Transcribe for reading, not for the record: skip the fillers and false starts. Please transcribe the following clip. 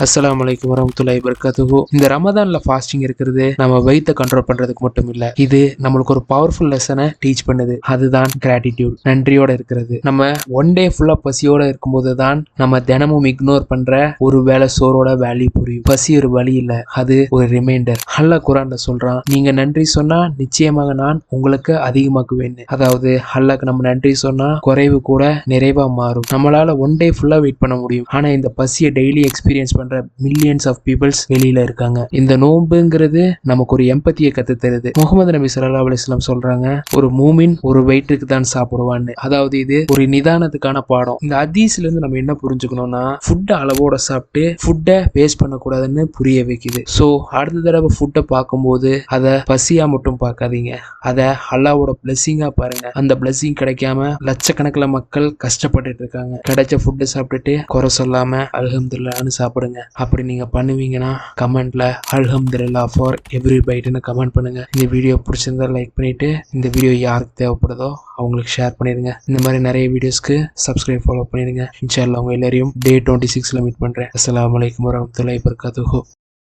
அஸ்ஸலாமு அலைக்கும் வரஹ்மத்துல்லாஹி வபரகாத்துஹு. இந்த ரமதான்ல ஃபாஸ்டிங் இருக்கிறது நம்ம வெயிட்ட கண்ட்ரோல் பண்றதுக்கு மட்டும் இல்ல, இது நம்மளுக்கு ஒரு பவர்ஃபுல் லெசனை டீச் பண்ணுது. அதுதான் கிராட்டிடியூட், நன்றியோட இருக்கிறது. நம்ம ஒன் டே ஃபுல்லா பசியோட இருக்கும்போது தான் நம்ம தினமும் இக்னோர் பண்ற ஒரு வேளை சோரோட வேல்யூ புரியும். பசி ஒரு வழி இல்ல, அது ஒரு ரிமைண்டர். அல்லாஹ் குர்ஆன்ல சொல்றான், நீங்க நன்றி சொன்னா நிச்சயமாக நான் உங்களுக்கு அதிகமாக்குவேன். அதாவது அல்லாஹ்க்கு நம்ம நன்றி சொன்னா குறைவு கூட நிறைவா மாறும். நம்மளால ஒன் டே ஃபுல்லா வெயிட் பண்ண முடியும், ஆனா இந்த பசியை டெய்லி எக்ஸ்பீரியன்ஸ் பண்ற மில்லியன்ஸ் ஆஃப் பீப்புள்ஸ் வெளியில இருக்காங்க. இந்த நோன்புங்கிறது நமக்கு ஒரு எம்பத்தியை கத்து தருது. முகமது நபி ஸல்லல்லாஹு அலைஹி வஸல்லம் சொல்றாங்க, ஒரு மூமின் ஒரு வெயிட்டுக்கு தான் சாப்பிடுவான்னு. அதாவது இது ஒரு நிதானத்துக்கான பாடம். இந்த ஹதீஸ்ல இருந்து நம்ம என்ன புரிஞ்சுக்கணும்னா, ஃபுட்டை அளவோட சாப்பிட்டு ஃபுட்டை வேஸ்ட் பண்ணக்கூடாதுன்னு புரிய வைக்குது. ஸோ அடுத்த தடவை ஃபுட்டை பார்க்கும்போது அதை பசியா மட்டும் பார்க்காதீங்க, அதை அல்லாஹ்வோட பிளெஸிங்கா பாருங்க. அந்த பிளெஸிங் கிடைக்காம லட்சக்கணக்கில் மக்கள் கஷ்டப்பட்டுட்டு இருக்காங்க. கிடைச்ச ஃபுட்டை சாப்பிட்டுட்டு குறை சொல்லாம அல்ஹம்துலில்லாஹ்னு சாப்பிடுங்க. அப்படி நீங்க பண்ணுவீங்கன்னா கமெண்ட்ல அல்ஹம்துலில்லாஹ் ஃபார் எவ்ரி பைட்னு கமெண்ட் பண்ணுங்க. இந்த வீடியோ பிடிச்சிருந்தா லைக் பண்ணிட்டு இந்த வீடியோ யாருக்கு தேவைப்படுதோ அவங்களுக்கு ஷேர் பண்ணிடுங்க. இந்த மாதிரி நிறைய வீடியோஸ்க்கு சப்ஸ்கிரைப் ஃபாலோ பண்ணிடுங்க. இன்ஷா அல்லாஹ் உங்க எல்லாரையும் டே 26ல மீட் பண்றேன். அஸ்ஸலாமு அலைக்கும் வரஹ்மத்துல்லாஹி வபரகாத்துஹு.